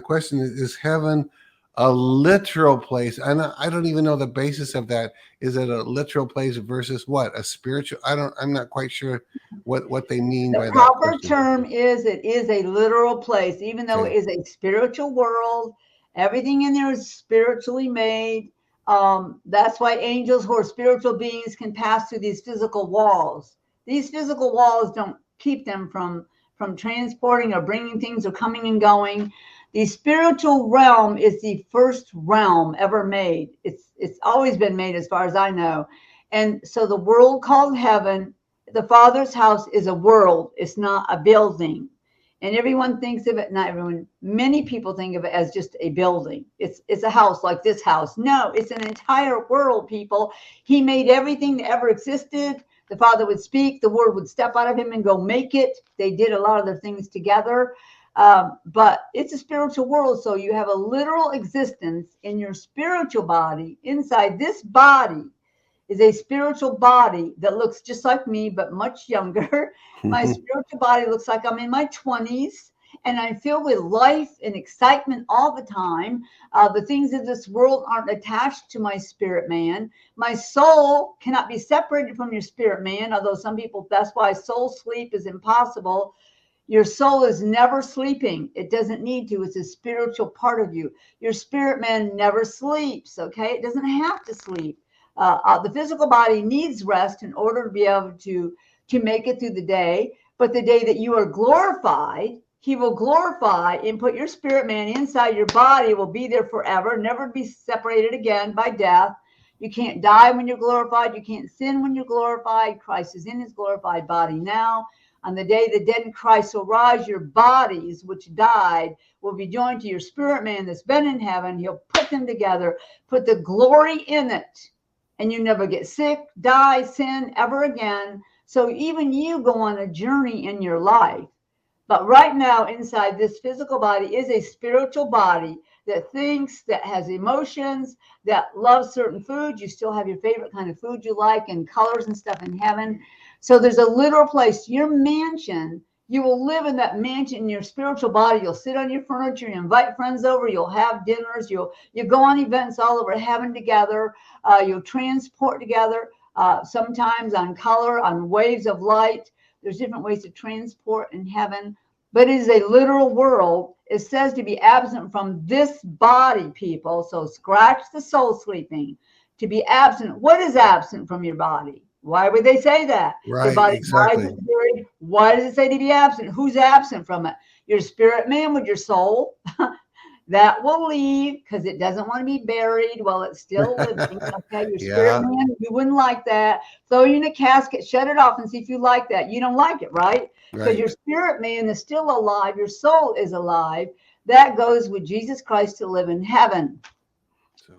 question is heaven a literal place? And I don't even know the basis of that. Is it a literal place versus what? A spiritual? I'm not quite sure what they mean by The that. proper term is it is a literal place, even though Okay. it is a spiritual world. Everything in there is spiritually made. That's why angels who are spiritual beings can pass through these physical walls. These physical walls don't keep them from transporting or bringing things or coming and going. The spiritual realm is the first realm ever made. It's always been made as far as I know. And so the world called heaven, the Father's house, is a world. It's not a building. And everyone thinks of it, not everyone, many people think of it as just a building. It's a house like this house. No, it's an entire world, people. He made everything that ever existed. The Father would speak, the Word would step out of him and go make it. They did a lot of their things together. But it's a spiritual world. So you have a literal existence in your spiritual body. Inside this body is a spiritual body that looks just like me, but much younger. My spiritual body looks like I'm in my 20s, and I'm filled with life and excitement all the time. The things of this world aren't attached to my spirit man. My soul cannot be separated from your spirit man, although some people, that's why soul sleep is impossible. Your soul is never sleeping. It doesn't need to. It's a spiritual part of you. Your spirit man never sleeps, okay? It doesn't have to sleep. The physical body needs rest in order to be able to make it through the day. But the day that you are glorified, he will glorify and put your spirit man inside your body. It will be there forever, never be separated again by death. You can't die when you're glorified. You can't sin when you're glorified. Christ is in his glorified body now. On the day the dead in Christ will rise, your bodies, which died, will be joined to your spirit man that's been in heaven. He'll put them together, put the glory in it. And you never get sick, die, sin ever again. So even you go on a journey in your life. But right now, inside this physical body is a spiritual body that thinks, that has emotions, that loves certain foods. You still have your favorite kind of food you like and colors and stuff in heaven. So there's a literal place, your mansion. You will live in that mansion in your spiritual body. You'll sit on your furniture, you invite friends over, you'll have dinners, you go on events all over heaven together, you'll transport together, sometimes on color, on waves of light. There's different ways to transport in heaven, but it is a literal world. It says to be absent from this body, people. So scratch the soul sleeping. To be absent. What is absent from your body? Why would they say that? Right, Your body exactly. dies. Why does it say to be absent? Who's absent from it? Your spirit man with your soul. That will leave because it doesn't want to be buried while it's still living. Okay, your spirit Yeah, man, you wouldn't like that. Throw you in a casket, shut it off, and see if you like that. You don't like it, right? Because your right. spirit man is still alive. Your soul is alive. That goes with Jesus Christ to live in heaven. So